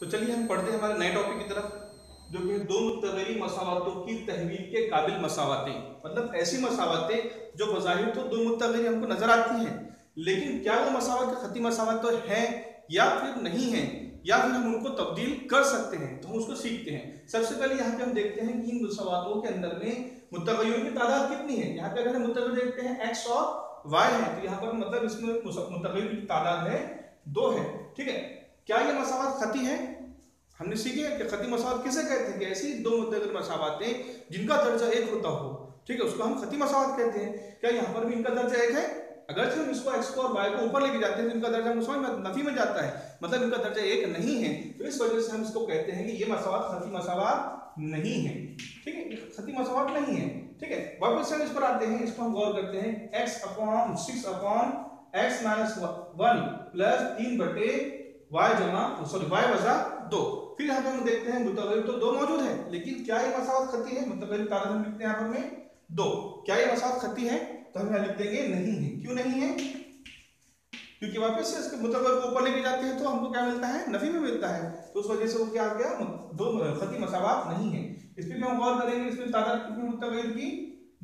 तो चलिए हम पढ़ते हैं हमारे नए टॉपिक की तरफ, जो कि दो मुतगय्यर मसावातों की तहवील के काबिल मसावातें। मतलब ऐसी मसावातें जो बज़ाहिर तो दो मुतगय्यर हमको नजर आती हैं, लेकिन क्या वो मसावत खती मसावत तो है या फिर नहीं है, या फिर हम उनको तब्दील कर सकते हैं। तो हम उसको सीखते हैं। सबसे पहले यहाँ पे हम देखते हैं कि इन मसावातों के अंदर में मुतगय्यर की तादाद कितनी है। यहाँ पे अगर हम मुतगय्यर देखते हैं एक्स और वाई है, तो यहाँ पर मतलब इसमें मुतगय्यर की तादाद है 2 है। ठीक है, क्या ये मसावत खती है? हमने सीखे कि खती मसावत किसे कहते हैं कि ऐसी दो मुतगय्यर मसावतें जिनका दर्जा एक होता हो, ठीक है, उसको हम खती मसावत कहते हैं। क्या यहाँ पर भी इनका दर्जा एक है? अगर हम इसको एक्स को और वाई को ऊपर लेके जाते हैं तो इनका दर्जा हम समझ में नफी में जाता है, मतलब इनका दर्जा एक नहीं है। तो इस वजह से हम इसको कहते हैं कि ये मसावत खती मसावत नहीं है। ठीक है, खती मसावत नहीं है। ठीक है, वापस हम इस पर आते हैं, इसको हम गौर करते हैं। X upon 6 upon X minus 1 plus 3 बटे वाई जमा सॉरी वाई वजा 2। फिर यहाँ पे हम देखते हैं मुतगय्यर तो 2 मौजूद है, लेकिन क्या ये मसावत खती है? मुतगय्यर की तादाद हम लिखते हैं यहाँ पर में 2। क्या ये मसावत खती है? तो हम यहाँ लिख देंगे नहीं है। क्यों नहीं है? क्योंकि वापस से इसके मुतगय्यर को ऊपर लेके जाते हैं तो हमको क्या मिलता है? नफी में मिलता है। तो उस वजह से वो क्या आ गया? दो खती मसावत नहीं है। इस पर भी हम गौर करेंगे, इसमें तादाद कितनी मुतगय्यर की?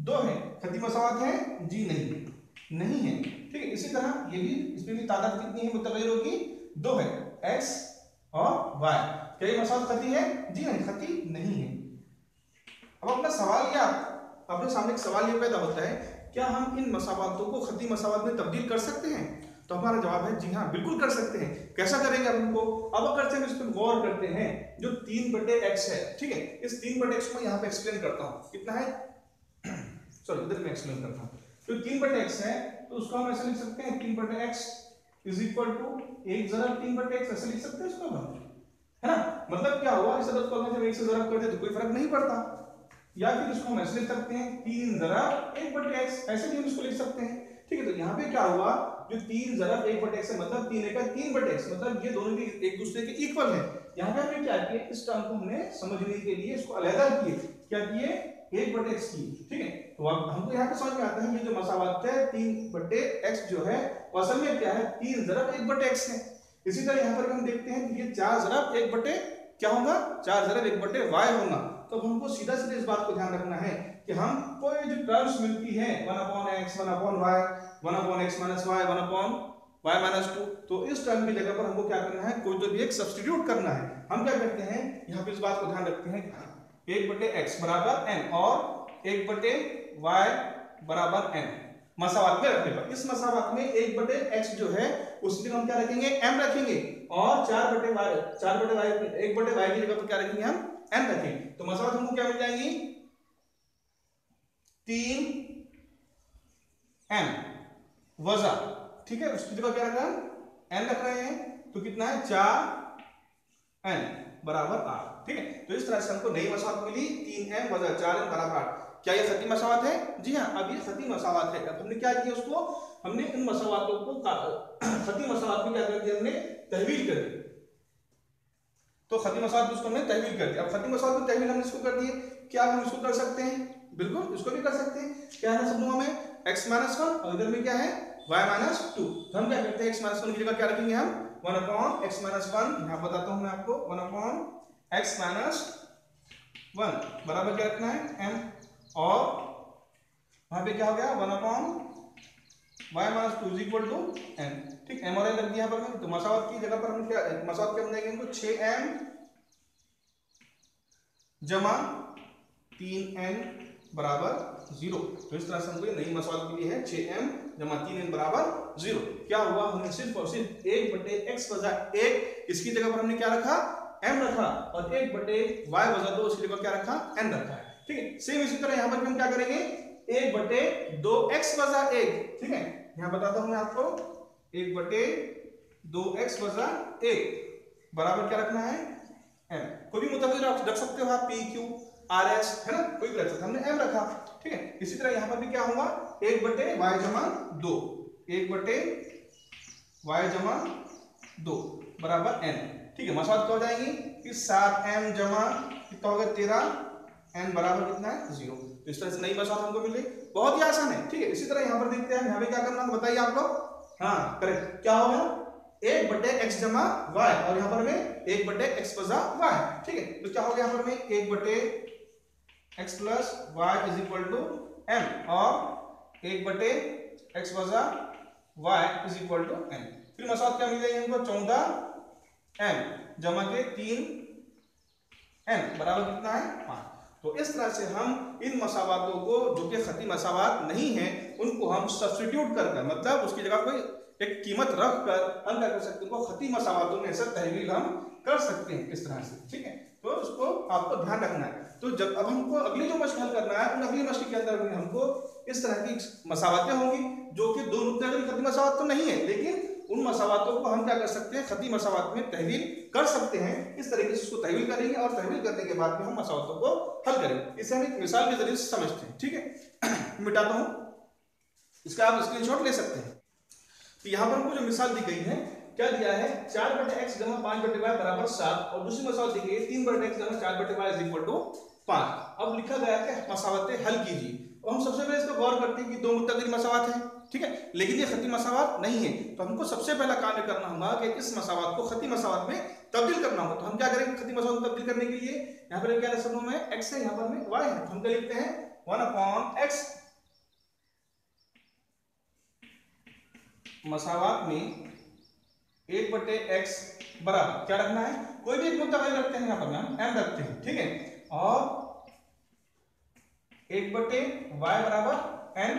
2 है। खती मसावत है? जी नहीं है। ठीक है, इसी तरह ये भी, इसमें भी तादाद कितनी है मुतगय्यरों की? 2 है, एक्स और वाई। क्या ये मसावत खती है? जी नहीं, खती नहीं है। अब अपना सवाल क्या, अपने सामने एक सवाल ये पैदा होता है, क्या हम इन मसावतों को खती मसावत में तब्दील कर सकते हैं? तो हमारा जवाब है जी हाँ, बिल्कुल कर सकते हैं। कैसा करेंगे अब उनको? अब अगर हम इस पर गौर करते हैं, जो 3 बटे एक्स है, ठीक है, इस 3 बटे एक्स को यहाँ पे एक्सप्लेन करता हूँ। कितना है? सॉरी, इधर मैं एक्सप्लेन करता हूँ। तो 3 बटे एक्स है, तो उसको हम ऐसे लिख सकते हैं, 3 बटे एक्स इज इक्वल टू 1 ज़रब 3 बटे एक्स, ऐसे लिख सकते हैं इसको हम, है ना। मतलब क्या हुआ, इस अदद को अगर हम 1 से ज़रब करते तो कोई फर्क नहीं पड़ता। या फिर इसको हम ऐसे लिख सकते हैं 3 ज़रब 1 बटे एक्स, ऐसे भी हम इसको लिख सकते हैं। ठीक है, तो यहाँ पे क्या हुआ, जो 3 ज़रब 1 बटे एक्स है, मतलब 3 का 3 बटे एक्स, मतलब ये दोनों भी एक दूसरे के इक्वल है। यहाँ पे हमने क्या किया, इस टर्म को हमने समझने के लिए इसको अलग किए। क्या किए? 1 बटे एक्स किए। ठीक है, तो अब हमको यहाँ पे समझ में आता है ये जो मसावत है 3 बटे एक्स जो है, वो असल में क्या है? 3 ज़रब 1 बटे एक्स है। इसी तरह यहाँ पर हम देखते हैं कि ये 4 ज़रब 1 बटे क्या होगा? 4 ज़रब 1 बटे वाई होगा। तो हमको सीधा सीधा इस बात को ध्यान रखना है कि हमको ये जो टर्म्स मिलती है 1 upon X 1 upon Y 1 upon X minus Y 1 upon Y minus 2, तो इस टर्म की जगह पर हमको क्या करना है? कोई तो भी एक सब्स्टिट्यूट करना है। हम क्या करते हैं, यहाँ पे इस बात को ध्यान रखते हैं, 1 बटे एक्स बराबर एन और 1 बटे वाई बराबर एन मसावत में रखने पर, इस मसावत में 1 बटे एक्स जो है उसकी हम क्या रखेंगे? एम रखेंगे। और 4 बटे वाई 1 बटे वाई की जगह पर क्या रखेंगे? हम एन रखेंगे। तो मसावत हमको क्या मिल जाएंगी? 3 एन वजा, ठीक है, उसकी जगह क्या रखा? एन रख रहे हैं। तो कितना है? 4 एन बराबर 8। ठीक है, तो इस तरह से हमको नई मसावत मिली 3 एन वजा 4 एन बराबर 8। क्या ये खती मसावत है? जी हाँ, अब ये खती मसावत है। अब हमने क्या किया, उसको हमने इन मसावतों को खती मसावत में क्या कर दिया? हमने तहवील कर दी। तो खती मसावत उसको हमने तहवील कर दिया। अब खती मसावत में तहवील हमने इसको कर दिए। क्या हम इसको कर सकते हैं? बिल्कुल, इसको भी कर सकते हैं। क्या है ना सब लोगों में? x माइनस 1 और इधर में क्या है? y minus 2। तो हम क्या करते हैं, x माइनस 1 की जगह क्या रखेंगे? हम 1 अपॉन x माइनस 1, यहाँ बताता हूँ मैं आपको, 1 अपॉन x माइनस 1 बराबर क्या रखना है? m, और वहां पे क्या हो गया? 1 upon y minus 2 is equal to n। ठीक, m और n रख दिया यहाँ पर। तो मसावत की जगह पर हम क्या, मसावत क्या बनाएंगे इनको? 6m जमा 3n बराबर 0। तो इस तरह से हमको ये नई मसावत मिली है 6m जमा 3n बराबर 0। क्या हुआ? हमने सिर्फ और सिर्फ 1 बटे x वजा 1, इसकी जगह पर हमने क्या रखा? m रखा, और 1 बटे y वजा 2 इसकी जगह क्या रखा? n रखा है। ठीक है, सेम इसी तरह यहाँ पर हम क्या करेंगे? 1 बटे 2x वजा 1। ठीक है, यहाँ बताता हूँ मैं आपको, 1 बटे 2x वजा 1 बराबर क्या रखना है? m। कोई भी मुतगय्यर रख सकते हो आप, p q r s, है ना, कोई भी रख सकते, हमने m रखा। ठीक है, इसी तरह यहाँ पर भी क्या होगा? 1 बटे y जमा 2, 1 बटे y जमा 2 बराबर n। ठीक है, मसावत क्या हो जाएंगी कि 7m जमा कितना होगा? 13, n बराबर कितना है? 0। तो इस तरह से नई मसावत हमको मिली। बहुत ही आसान है। ठीक है, इसी तरह यहाँ पर देखते हैं, यहाँ पे क्या करना है बताइए आप लोग। हाँ करेक्ट, क्या होगा? 1 बटे एक्स जमा वाई, और यहाँ पर में 1 बटे एक्स वजा वाई। ठीक है, तो क्या हो गया यहाँ पर में 1 बटे X plus Y is equal to M, और 1 बटे एक्स वजा Y is equal to M. फिर मसावत क्या मिल जाएगी हमको, 14 एम जमा के 3 एन बराबर कितना है 5। तो इस तरह से हम इन मसावातों को जो कि खती मसावात नहीं है उनको हम सब्स्टिट्यूट कर मतलब उसकी जगह कोई एक कीमत रख कर हम क्या कर सकते हैं, उनको खती मसावातों में ऐसा तहवील हम कर सकते हैं इस तरह से। ठीक है, तो उसको आपको ध्यान रखना है। तो जब अब हमको अगली जो मशक़ हल करना है, उन अगली मशक़ के अंदर भी हमको इस तरह की मसावातें होंगी जो कि दो मुत्तहिद खती मसावात तो नहीं है, लेकिन उन मसावातों को हम क्या कर सकते हैं, खती मसावात में तहवील कर सकते हैं। इस तरीके से उसको तहवील करेंगे और तहवील करने के बाद में हम मसावातों को हल करेंगे। इसे हम एक मिसाल के जरिए से समझते हैं। ठीक है, मिटाता हूं, इसका आप स्क्रीनशॉट ले सकते हैं। तो यहाँ पर हमको जो मिसाल दी गई है, क्या दिया है, 4 बटे एक्स जमा 5 बटे वाई बराबर 7, और दूसरी मिसाल दी गई है 3 बटे एक्स जमा 4 बटे वाई इज इक्वल टू 5। अब लिखा गया है कि मसावतें हल कीजिए, और हम सबसे पहले इस पर गौर करते हैं कि दो मुत्तक़िद मसावात हैं। ठीक है, लेकिन ये खती मसावात नहीं है, तो हमको सबसे पहला काम करना होगा कि इस मसावात को खती मसावात में तब्दील करना होगा। तो हम क्या करेंगे, खती मसावात में तब्दील करने के लिए यहाँ पर क्या रस्म में एक्स है, यहाँ पर में वाई है, तो हम क्या लिखते हैं 1/x मसावात में 1 बटे एक्स बराबर क्या रखना है, कोई भी एक मुत्तग़िर रखते हैं, यहाँ पर हम m रखते हैं। ठीक है, और 1 बटे वाई बराबर n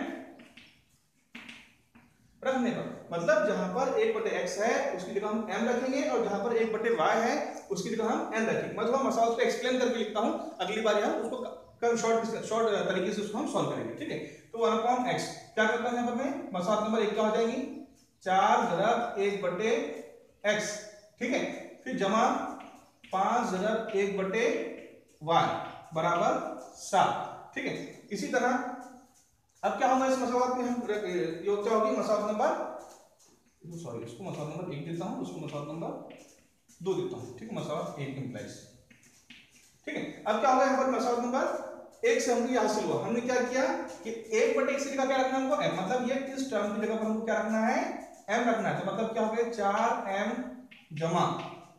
रखने पर, मतलब जहां पर 1 बटे एक्स है उसकी जगह हम m रखेंगे, और जहां पर 1 बटे वाई है उसकी जगह हम n रखेंगे। मतलब मैं मसावत को एक्सप्लेन करके लिखता हूं, अगली बार हम उसको शॉर्ट तरीके से उसको हम सॉल्व करेंगे। ठीक है, तो 1/x क्या करता है, यहाँ पर में मसावत नंबर 1 क्या हो जाएगी, 4 × 1 बटे x। ठीक है, फिर जमा 5 × 1 बटे y बराबर 7। ठीक है, इसी तरह अब क्या होगा इस मसावत में, हम योग क्या होगी, मसावत नंबर सॉरी इसको मसावत नंबर 1 देता हूं, उसको मसावत नंबर 2 देता हूं। ठीक है, मसावत 1 इंप्लाइज। ठीक है, अब क्या होगा यहाँ पर मसावत नंबर 1 से हमको ये हासिल हुआ, हमने क्या किया कि 1 बटे x की जगह क्या रखना है हमको m, मतलब ये इस टर्म की जगह पर हमको क्या रखना है, m रखना है। तो मतलब क्या हो गया 4m जमा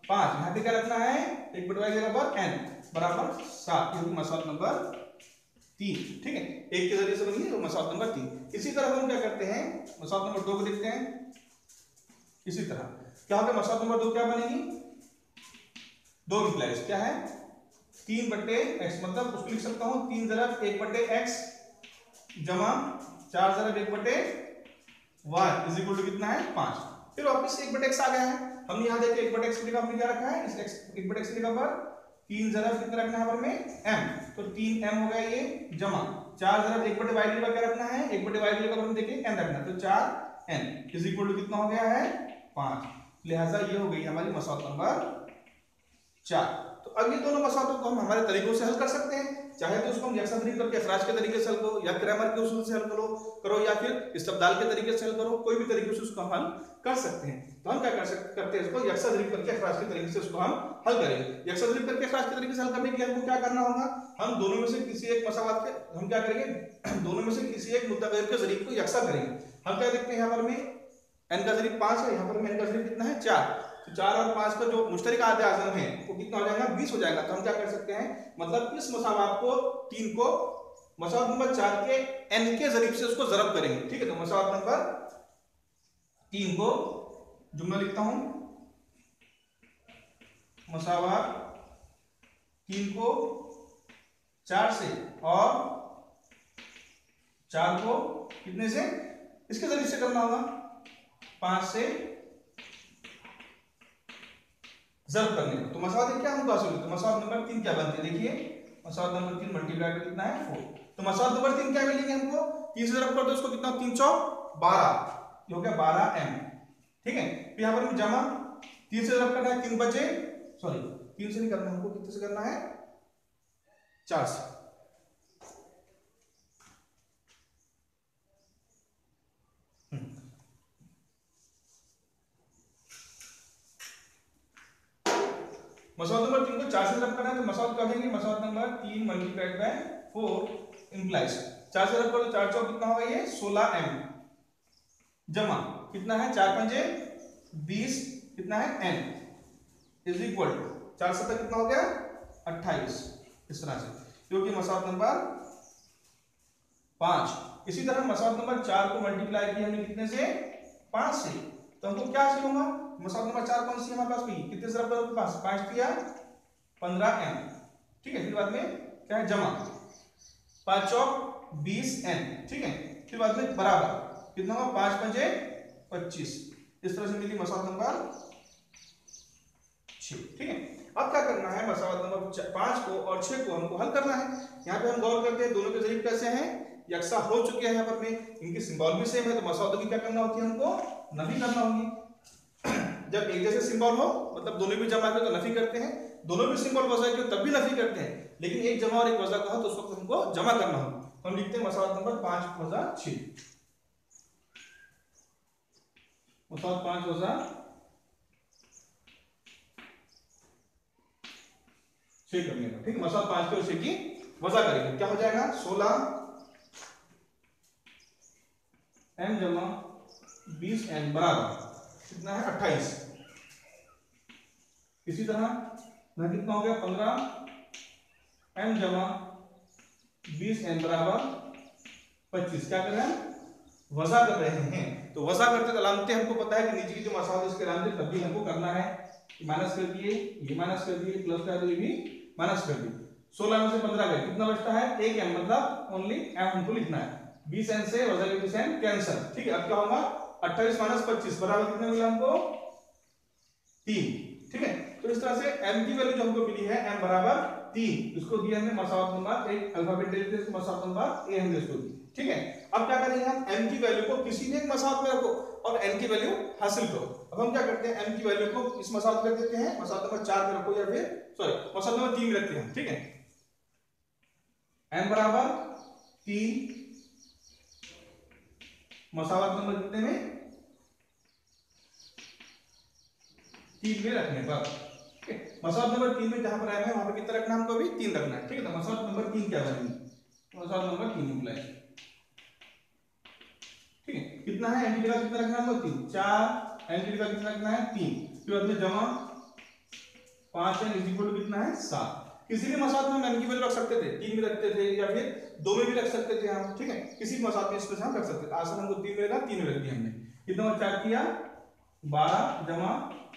5, यहाँ पे क्या रखना है 1 बटे y की जगह पर n बराबर 7, ये मसावत नंबर 3। ठीक है, 1 के जरिए से बनी है तो मसावत नंबर 3। इसी तरह हम क्या करते हैं, मसावत नंबर 2 को देखते हैं। इसी तरह क्या होगा, मसावत नंबर 2 क्या बनेगी, 2 इंप्लाइज क्या है 3 बटे एक्स, मतलब उसको लिख सकता हूं 3 × 1 बटे एक्स जमा 4 × 1 बटे वाई इज इक्वल टू कितना है 5। फिर वापस 1 बटे एक्स आ गया है, हमने यहाँ देखे 1 बटे एक्स की जगह हमने क्या रखा है, इस 1 बटे एक्स की जगह पर 3 ज़रा कितना रखना है पर में m, तो 3m हो गया ये जमा 4 ज़रा 1 बटे y की जगह क्या रखना है, 1 बटे y की जगह पर हम देखें n रखना, तो 4n इज इक्वल टू कितना हो गया है 5। लिहाजा ये हो गई हमारी मसावत नंबर 4। तो अब ये दोनों मसावतों को हम हमारे तरीकों से हल कर सकते हैं, चाहे तो उसको हम यकसंधरी करके अखराज के तरीके से हल करो, या क्रैमर के उसूल से हल करो, या फिर इस्तबदाल के तरीके से हल करो, कोई भी तरीके से उसको हम हल कर सकते हैं। तो हम क्या करते हैं, इसको यकसंधरी करके अखराज के तरीके से उसको हम हल करेंगे। यकसंधरी करके अखराज के तरीके से हल करने के लिए हमको क्या करना होगा, हम दोनों में से किसी एक मसावत के हम क्या करेंगे, दोनों में से किसी एक मुत्तग़िर के ज़रीब को यकसा करेंगे। हम क्या देखते हैं, यहाँ पर में n का ज़रीब 5 है, यहाँ पर में n का ज़रीब कितना है 4, तो 4 और 5 का जो मुश्तरक आदे आज़म है वो कितना हो जाएगा 20 हो जाएगा। तो हम क्या कर सकते हैं, मतलब इस मसावत को 3 को मसावत नंबर 4 के n के ज़रीब से उसको ज़रब करेंगे। ठीक है, तो मसावत नंबर 3 को जुमला लिखता हूं, मसावत 3 को 4 से और 4 को कितने से, इसके जरिए से करना होगा 5 से ज़रब करने को। तो मसावत क्या हमको हासिल होता है, मसावत नंबर 3 क्या बनती है, देखिए मसावत नंबर 3 मल्टीप्लाई में कितना है 4, तो मसावत नंबर 3 क्या मिलेंगे हमको, 3 से ज़रब कर दो उसको कितना 3 × 12, ये हो गया 12m। ठीक है, तो यहाँ पर जमा 3 से ज़रब करना है 3 बचे, सॉरी 3 से नहीं करना हमको, कितने से करना है 4 से। मसावत नंबर 3 को 4 से ज़रब करना है, तो मसावत क्या देंगे, मसावत नंबर 3 मल्टीप्लाइड बाय 4 इंप्लाइज 4 से ज़रब करो 4 चौक कितना होगा ये 16m जमा कितना है 4 पंजे 20 कितना है n इज इक्वल टू 4 7 कितना हो गया 28, इस तरह से, क्योंकि मसवात नंबर 5। इसी तरह मसवात नंबर 4 को मल्टीप्लाई किया हमने कितने से 5 से, तो हमको क्या हासिल होगा, मसवात नंबर 4 कौन सी हमारे पास भी कितने से आपके पास 5 दिया 15n, ठीक है। फिर बाद में क्या है जमा 5 चौक 20n, ठीक है। फिर बाद में बराबर कितना होगा 5 5 25, इस तरह से मिली मसवात नंबर 6, ठीक है। अब क्या करना है, मसवात नंबर 5 को और 6 को हमको हल करना है। यहाँ पे हम गौर करते हैं दोनों के जरिए कैसे हैं, यकसा हो चुके हैं, यहाँ पर में इनकी सिंबल भी सेम है, तो मसवातों की क्या करना होती है हमको नफी करना होगी। जब एक जैसे सिंबल हो मतलब दोनों भी जमा के तो नफी करते हैं, दोनों भी सिंबल वजह के तब भी नफी करते हैं, लेकिन एक जमा और एक वजह का हो तो उस वक्त हमको जमा करना होगा। हम लिखते हैं मसवात नंबर 5 वजह 6, मसवात 5 वजह 6 करने का, ठीक है। मसवात 5 के और 6 की वजह करेंगे, क्या हो जाएगा 16m जमा 20n बराबर कितना है 28। इसी तरह यहाँ कितना हो गया 15m जमा 20n बराबर 25। क्या कर रहे हैं वजह कर रहे हैं, तो वजह करते तो अलामतें हमको पता है कि नीचे की जो मसवात है उसके अलामतें तब्दील हमको करना है, माइनस कर दिए, ये माइनस कर दिए, प्लस कर दिए, ये भी माइनस कर दिए। 16 में से 15 गए कितना बचता है 1m, मतलब ओनली m हमको लिखना है। 20n से वजह के 20n कैंसिल, ठीक है। अब क्या होगा 28 माइनस 25 बराबर कितना मिला हमको 3, ठीक है। तो इस तरह से m की वैल्यू जो हमको मिली है m बराबर 3, इसको दिया हमने मसवात नंबर एक अल्फाबेट दे देते हैं, मसवात नंबर a हमने इसको दी, ठीक है। अब क्या करेंगे हम m की वैल्यू को किसी भी एक मसवात में रखो और n की वैल्यू हासिल करो। अब हम क्या करते हैं m की वैल्यू को इस मसवात में रख देते हैं, मसवात नंबर 4 में रखो या फिर सॉरी मसवात नंबर 3 में रखते हैं, ठीक है। m बराबर 3 मसवात नंबर कितने में 3 में रखने पर, ठीक है। मसवात नंबर 3 में जहां पर m है वहां पर कितना रखना है हमको भी 3 रखना है, ठीक है। तो मसवात नंबर 3 क्या बनेगी, मसवात नंबर 3 अप्लाई, ठीक है। कितना है m की जगह कितना रखना है हमको 3, 4 m की जगह कितना रखना है 3, फिर बाद में जमा 5n इज इक्वल टू कितना है 7। किसी भी मसवात में हम n की वैल्यू रख सकते थे, 3 भी रखते थे या फिर 2 में भी रख सकते थे हम, ठीक है। किसी भी मसवात में इसमें हम रख सकते थे। आसान हमको 3 मिलेगा, 3 में रख दिया हमने, कितना 4 किया 12 जमा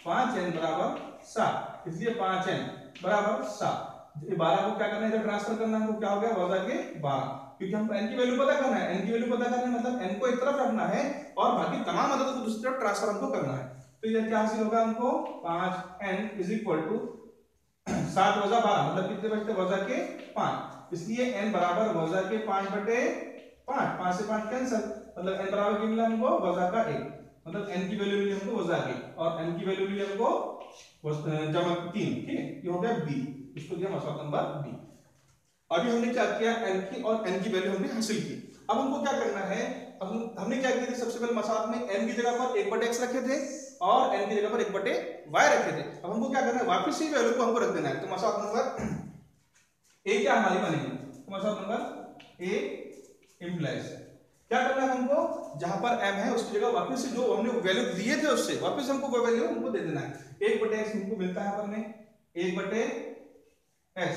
5n बराबर 7, इसलिए 5n बराबर 7। ये 12 को क्या करना है इधर ट्रांसफर करना है, हमको क्या हो गया वजह के 12, क्योंकि हमको n की वैल्यू पता करना है, n की वैल्यू पता करना है मतलब n को एक तरफ रखना है और बाकी तमाम अदद को दूसरी तरफ ट्रांसफर हमको करना है। तो ये क्या हासिल होगा हमको 5n इज इक्वल टू 7 वजा 12 मतलब कितने बचते वजह के 5, इसलिए n बराबर वजह के 5/5, 5 से 5 कैंसिल, मतलब n बराबर क्या मिला हमको वजह का 1, मतलब n की वैल्यू मिली हमको वजह की और n की वैल्यू मिली हमको जमा 3, ठीक है। ये हो गया b, इसको दिया मसवात नंबर b। अभी हमने क्या किया n की और n की वैल्यू हमने हासिल की। अब हमको क्या करना है, अब हमने क्या किया था सबसे पहले मसवात में n की जगह पर 1/x रखे थे और n की जगह पर 1/y रखे थे। अब हमको क्या करना है वापस से वैल्यू को हमको रख देना है, तो मसवात नंबर a क्या हमारी बनेगी, तो मसवात नंबर a इंप्लाइज क्या करना है हमको जहां पर m है उसकी जगह वापस से जो हमने वैल्यू दिए थे उससे वापस हमको वो वैल्यू हमको दे देना है। 1/x हमको मिलता है पर में 1/x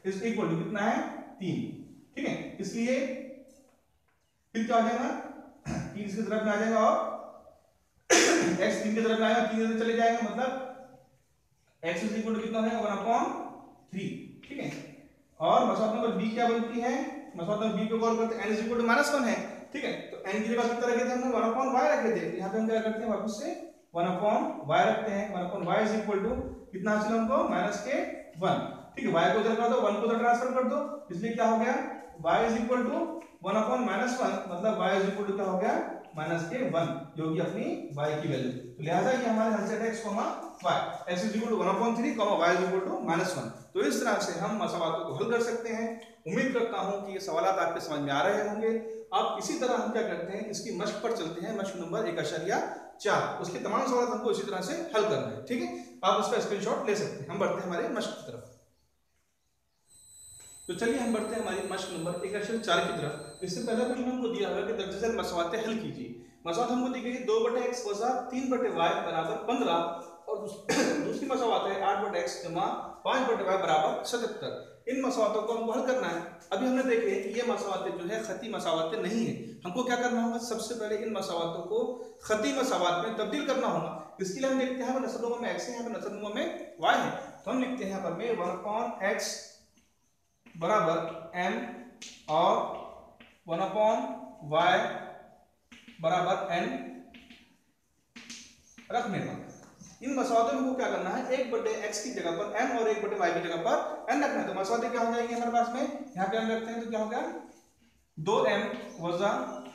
इज इक्वल टू कितना है 3, ठीक है। इसलिए फिर क्या हो जाएगा 3 इसकी तरफ में आ जाएगा और x 3 की तरफ में आएगा, 3 इधर चले जाएगा, मतलब x इज इक्वल टू कितना है 1/3, ठीक है। और मसवात नंबर b क्या बनती है, मसवात नंबर b को कॉल करते हैं n इज इक्वल टू -1 है, ठीक है। तो n की जगह कितना रखे थे हमने 1/y रखे थे, यहां पे हम क्या करते हैं वापस से 1/y रखते हैं, 1/y इज इक्वल टू कितना हासिल हमको -1, ठीक है। y को उधर कर दो 1 को उधर ट्रांसफर कर दो, इसलिए क्या हो गया y इज इक्वल टू 1/-1 मतलब y इज इक्वल टू क्या हो गया -1 जो कि अपनी y की वैल्यू, तो लिहाजा ये हमारे हल set x, y x is equal to 1/3, y is equal to -1। तो इस तरह से हम मसवातों को हल कर सकते हैं। उम्मीद करता हूं कि ये सवाल आपके समझ में आ रहे होंगे। अब इसी तरह हम क्या करते हैं इसकी मश्क पर चलते हैं, मश्क नंबर 1.4 उसके तमाम सवाल हमको इसी तरह से हल करना है, ठीक है। आप उसका स्क्रीनशॉट ले सकते हैं। हम बढ़ते हैं हमारे मश्क की तरफ। तो चलिए हम बढ़ते हैं हमारी मश्क नंबर 1.4 की तरफ। इससे पहले क्वेश्चन हमको दिया हुआ है कि दर्जन मसवातें हल कीजिए। मसवात हमको दी गई 2/x वजा 3/y बराबर 15 और दूसरी मसावात है 8/x जमा 5/y बराबर 77। इन मसावातों को हमको हल करना है। अभी हमने देखे ये मसावातें जो है खती मसावातें नहीं है। हमको क्या करना होगा, सबसे पहले इन मसावातों को खती मसावात में तब्दील करना होगा। इसके लिए हम देखते हैं नसबनुमा में x है, यहाँ पर नसबनुमा में y है, तो हम लिखते हैं यहाँ पर में 1/x बराबर m और 1/y बराबर n रखने पर इन मसावातों में हमको क्या करना है, 1/x की जगह पर m और 1/y की जगह पर n रखना है। तो मसावातें क्या हो जाएंगे हमारे पास में, यहाँ पे हम रखते हैं तो क्या हो गया 2m वजा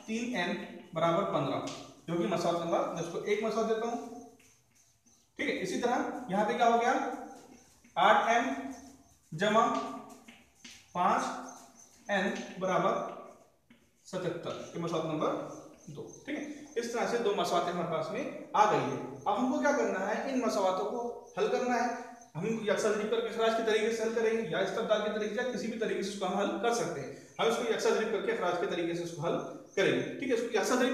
3n बराबर 15, जो कि मसावत नंबर, मैं इसको एक मसावत देता हूं, ठीक है। इसी तरह यहाँ पे क्या हो गया 8m जमा 5n बराबर 77, ये मसावत नंबर 2, ठीक है। इस तरह से दो मसावातें हमारे पास में आ गई है। अब हमको क्या करना है, इन मसावातों को हल करना है। हम यकसाजरीब करके खराज के तरीके से हल करेंगे या इस्तेमाल के तरीके से, या किसी भी तरीके से इसको हम हल कर सकते हैं। हम इसको यकसाजरीब करके खराज के तरीके से इसको हल करेंगे, ठीक है। इसको यकसाजरीब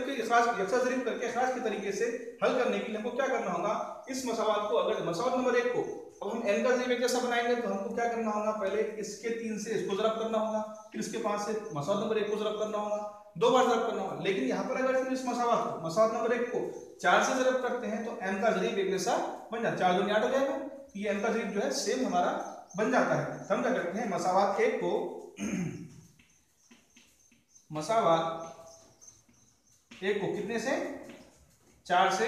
करके खराज के तरीके से हल करने के लिए हमको क्या करना होगा, इस मसावात को, अगर मसावात नंबर 1 को अब हम n का जरीब एक जैसा बनाएंगे तो हमको क्या करना होगा, पहले इसके 3 से इसको ज़रब करना होगा, फिर इसके 5 से मसावात नंबर 1 को ज़रब करना होगा, 2 बार ज़रब करना होगा। लेकिन यहाँ पर अगर फिर इस मसावात नंबर 1 को 4 से ज़रब करते हैं तो m का जरीब एक जैसा बन जाता है, 4 दूनी 8 हो जाएगा, ये m का जरीब जो है सेम हमारा बन जाता है। तो हम क्या करते हैं, मसावात 1 को कितने से 4 से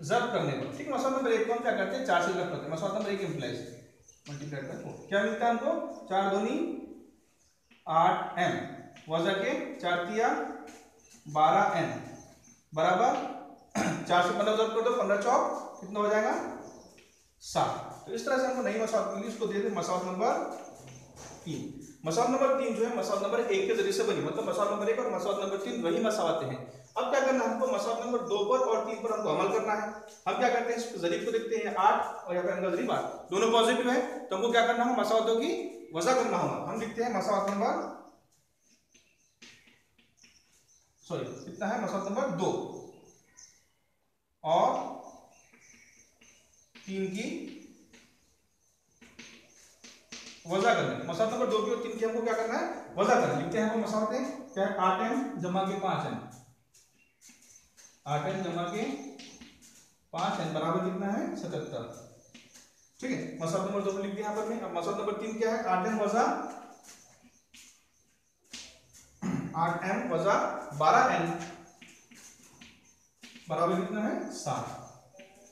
ज़रब करने पर, ठीक है। मसावात नंबर 1 को हम क्या करते हैं 4 से ज़रब करते हैं। मसावात नंबर 1 इंप्लाइज मल्टीप्लाई बाय 4 क्या मिलता है हमको, 4 दूनी 8m वजा के 4 तिया 12n बराबर 4 से 15 ज़रब कर दो, 15 चौक कितना हो जाएगा 7। तो इस तरह से हमको नई मसावात मिली, इसको दे दें मसावात नंबर 3। मसावात नंबर 3 जो है मसावात नंबर 1 के जरिए से बनी, मतलब मसावात नंबर 1 और मसावात नंबर 3 वही मसावातें हैं। अब क्या करना है, हमको मसावात नंबर 2 पर और 3 पर हमको अमल करना है। हम क्या करते हैं, इस जरीब को देखते हैं 8 और यहाँ पे n का जरीब 8, दोनों पॉजिटिव है, तो हमको क्या करना है, मसावातों की वज़ा करना होगा। हम लिखते हैं मसावात नंबर कितना है, मसावात नंबर 2 और 3 की वज़ा करनी। मसावात नंबर 2 की और 3 की हमको क्या करना है, वज़ा करनी। लिखते हैं हम मसावातें क्या है, 8m जमा के 5n, 8m जमा के 5n बराबर कितना है 77, ठीक है। मसावात नंबर 2 लिख दिया यहाँ पर में। अब मसावात नंबर 3 क्या है, 8m वजा 12n बराबर कितना है 7।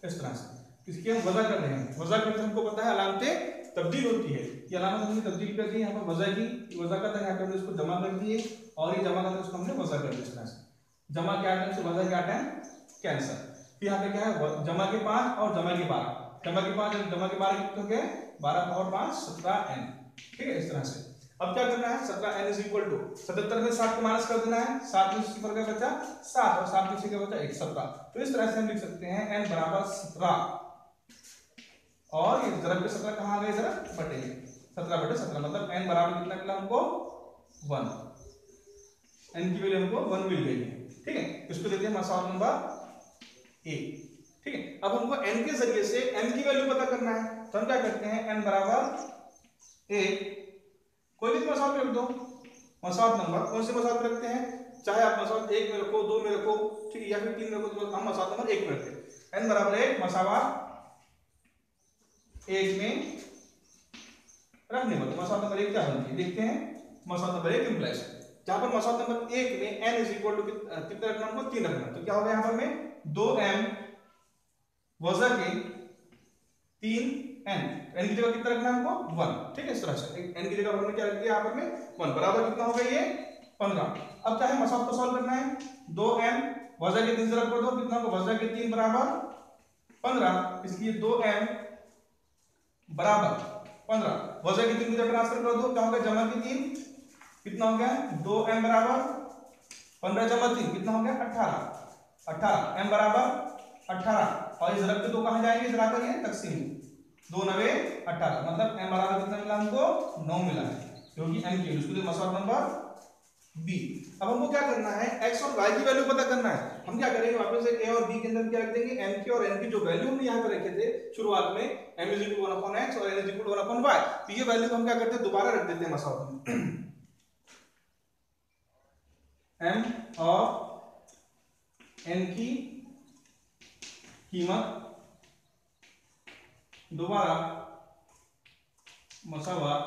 इस तरह से इसकी हम वज़ा कर रहे हैं। वज़ा करते हमको पता है अलामतें तब्दील होती है, ये अलामत हमने तब्दील कर दी, यहाँ पर वज़ा की वज़ा करते हैं, यहाँ पे हमने इसको जमा कर दिए और ये जमा करके इसको हमने वज़ा कर दिया। इस तरह से जमा के 8m से वज़ा के 8m कैंसर। फिर यहाँ पे क्या है, जमा के 5 और जमा के 12, जमा के 5 और जमा के 12 कितने हो गए, 12 और 5 17n, ठीक है। इस तरह से अब क्या करना है, 17n इज इक्वल टू 77 में 7 को माइनस कर देना है, 7 में सिफर का बचा 7 और 7 में से क्या बचा 1, 17। तो इस तरह से हम लिख सकते हैं n बराबर 17 और ये ज़रब के 17 कहाँ आ गए, ज़रब बटे 17/17, मतलब n बराबर कितना मिला हमको 1, n की वैल्यू हमको 1 मिल गई है, ठीक है। इसको देते हैं मसावात नंबर 1, ठीक है। अब हमको n के जरिए से n की वैल्यू पता करना है, तो हम क्या करते हैं, n बराबर 1 कोई भी मसावात रख दो, मसावात नंबर कौन से मसावात रखते हैं, चाहे आप मसावात 1 में रखो, 2 में रखो, ठीक है, या फिर 3 में रखो, तो हम मसावात नंबर 1 में रखते हैं। n बराबर 1 मसावात 1 में रखने पर मसावात नंबर 1 क्या बनती है, देखते हैं। मसावात नंबर 1 इंप्लाइज, जहां पर मसावात नंबर 1 में n इज इक्वल टू कितना रखना, हमको 3 रखना, तो क्या हो गया यहाँ पर में 2m वज़ा के 3n, n की जगह कितना रखना है हमको 1, ठीक है। इस तरह से n की जगह हमने क्या रख दिया यहाँ पर में 1 बराबर कितना हो गया ये 15। अब क्या है, मसावात को सॉल्व करना है, 2m वज़ा के 3 ज़रब कर दो, कितना होगा, वज़ा के 3 बराबर 15, इसलिए 2m बराबर 15 वज़ा के 3 की जगह ट्रांसफर कर दो, क्या होगा, जमा के 3 कितना हो गया, 2m बराबर 15 जमा 3 कितना हो गया 18 m बराबर 18 और ये ज़रब के 2 कहाँ जाएंगे, जरा कर ये तकसीम 2 9 18, मतलब m बराबर कितना मिला हमको 9 मिला है, क्योंकि n की वैल्यू। इसको मसावात नंबर बी। अब हमको क्या करना है, x और y की वैल्यू पता करना है। हम क्या करेंगे, वापस से a और b के अंदर क्या रख देंगे, m की और n की जो वैल्यू हमने यहाँ पे रखे थे शुरुआत में, m इज इक्वल 1/x और n इज इक्वल 1/y, तो ये वैल्यू को हम क्या करते हैं, दोबारा रख देते हैं मसावत में। m और n की कीमत दोबारा मसावत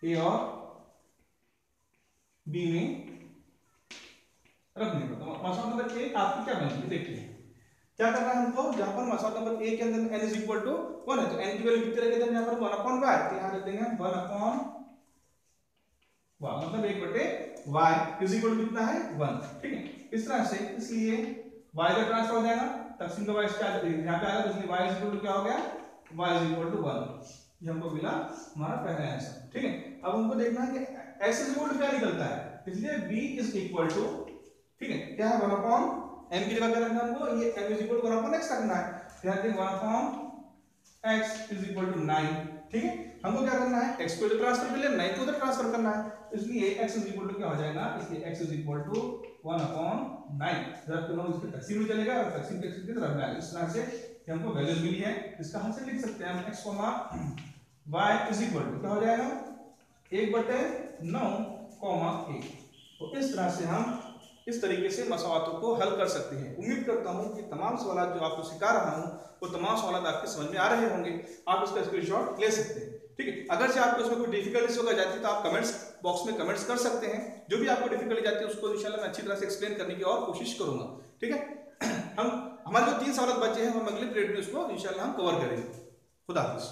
a और b में रखने का। तो मसावत नंबर एक आपकी क्या बनेगी, देखिए क्या करना है हमको, जहां पर मसावत नंबर ए के अंदर n इज इक्वल टू 1 है, तो n की वैल्यू कितनी रखे थे यहाँ पर 1/y, तो यहाँ रख देंगे 1/y, मतलब 1/y इज इक्वल टू कितना है 1, ठीक है। इस तरह से, इसलिए y का ट्रांसफर हो जाएगा, तकसीम का y क्या यहाँ पे आएगा, तो इसलिए y इज इक्वल टू क्या हो गया, y इज इक्वल टू 1, ये हमको मिला हमारा पहला आंसर, ठीक है। अब हमको देखना है कि x इज इक्वल टू क्या निकलता है, इसलिए b इज इक्वल टू, ठीक है, क्या है 1/m की जगह क्या रखना है हमको, ये m is equal to 1/x रखना है, ध्यान दें 1/x इज इक्वल टू 9, ठीक है। हमको क्या करना है, x को इधर ट्रांसफर कर लेना, 9 को उधर ट्रांसफर करना है, इसलिए x इज इक्वल टू क्या हो जाएगा, इसलिए x इज इक्वल टू 1/9, जब तुम इसके तकसीम में चलेगा और तकसीम के किस तरफ जाएगा, इस तरह से हमको वैल्यूज मिली है, इसका हाल से लिख सकते हैं हम x, y is equal to क्या हो जाएगा 1/9, 1। तो इस तरह से हम इस तरीके से मसवातों को हल कर सकते हैं। उम्मीद करता हूं कि तमाम सवाल जो आपको सिखा रहा हूं वो तमाम सवाल आपके समझ में आ रहे होंगे, आप इसका स्क्रीनशॉट ले सकते हैं, ठीक है। अगर से आपको इसमें कोई डिफिकल्टीज होगा जाती है तो आप कमेंट्स बॉक्स में कमेंट्स कर सकते हैं, जो भी आपको डिफिकल्टी जाती है उसको इंशाल्लाह मैं अच्छी तरह से एक्सप्लेन करने की और कोशिश करूंगा, ठीक है। हम हमारे जो 3 सवाल बचे हैं हम अगले पीरियड में उसको इंशाल्लाह हम कवर करेंगे। खुदा हाफिज़।